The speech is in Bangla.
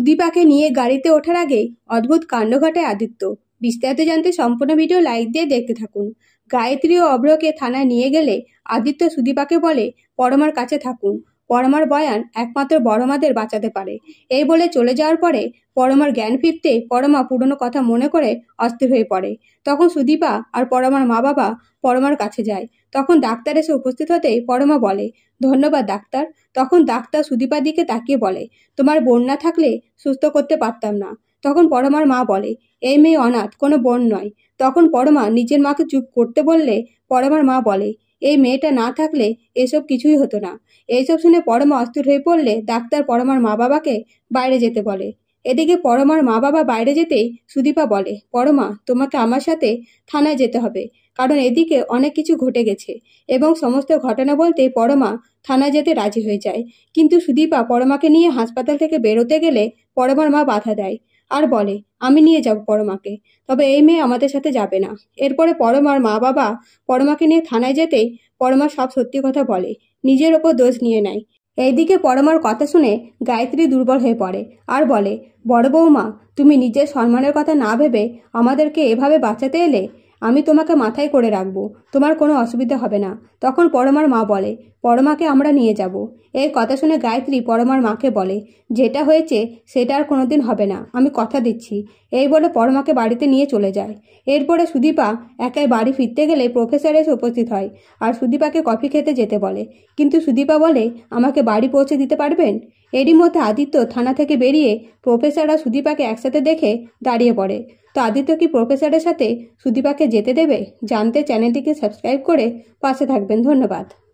সুদীপাকে নিয়ে গাড়িতে ওঠার আগেই অদ্ভুত কাণ্ড ঘটায় আদিত্য। বিস্তারিত জানতে সম্পূর্ণ ভিডিও লাইক দিয়ে দেখতে থাকুন। গায়ত্রী ও অভ্রকে থানায় নিয়ে গেলে আদিত্য সুদীপাকে বলে পরমার কাছে থাকুন, পরমার বয়ান একমাত্র বড়মাদের বাঁচাতে পারে। এই বলে চলে যাওয়ার পরে পরমার জ্ঞান ফিরতে পরমা পুরনো কথা মনে করে অস্থির হয়ে পড়ে। তখন সুদীপা আর পরমার মা বাবা পরমার কাছে যায়। তখন ডাক্তার এসে উপস্থিত হতেই পরমা বলে, ধন্যবাদ ডাক্তার। তখন ডাক্তার সুদীপার দিকে তাকিয়ে বলে, তোমার বোন না থাকলে সুস্থ করতে পারতাম না। তখন পরমার মা বলে, এই মেয়ে অনাথ, কোনো বোন নয়। তখন পরমা নিজের মাকে চুপ করতে বললে পরমার মা বলে, এই মেয়েটা না থাকলে এসব কিছুই হতো না। এইসব শুনে পরমা অস্থির হয়ে পড়লে ডাক্তার পরমার মা বাবাকে বাইরে যেতে বলে। এদিকে পরমার মা বাবা বাইরে যেতেই সুদীপা বলে, পরমা তোমাকে আমার সাথে থানায় যেতে হবে, কারণ এদিকে অনেক কিছু ঘটে গেছে। এবং সমস্ত ঘটনা বলতে পরমা থানায় যেতে রাজি হয়ে যায়। কিন্তু সুদীপা পরমাকে নিয়ে হাসপাতাল থেকে বেরোতে গেলে পরমার মা বাধা দেয় আর বলে, আমি নিয়ে যাব পরমাকে, তবে এই মেয়ে আমাদের সাথে যাবে না। এরপরে পরমার মা বাবা পরমাকে নিয়ে থানায় যেতেই পরমা সব সত্যি কথা বলে, নিজের ওপর দোষ নিয়ে নেয়। এইদিকে পরমার কথা শুনে গায়ত্রী দুর্বল হয়ে পড়ে আর বলে, বড় বৌমা, তুমি নিজের সম্মানের কথা না ভেবে আমাদেরকে এভাবে বাঁচাতে এলে। আমি তোমাকে মাথায় করে রাখবো, তোমার কোনো অসুবিধা হবে না। তখন পরমার মা বলে, পরমাকে আমরা নিয়ে যাব। এই কথা শুনে গায়ত্রী পরমার মাকে বলে, যেটা হয়েছে সেটা আর কোনোদিন হবে না, আমি কথা দিচ্ছি। এই বলে পরমাকে বাড়িতে নিয়ে চলে যায়। এরপরে সুদীপা একাই বাড়ি ফিরতে গেলে প্রফেসর এসে উপস্থিত হয় আর সুদীপাকে কফি খেতে যেতে বলে। কিন্তু সুদীপা বলে, আমাকে বাড়ি পৌঁছে দিতে পারবেন? এরই মধ্যে আদিত্য থানা থেকে বেরিয়ে প্রফেসর আর সুদীপাকে একসাথে দেখে দাঁড়িয়ে পড়ে। তো আদিত্য কি প্রফেসরের সাথে সুদীপাকে যেতে দেবে? জানতে চ্যানেলটিকে সাবস্ক্রাইব করে পাশে থাকবেন। ধন্যবাদ।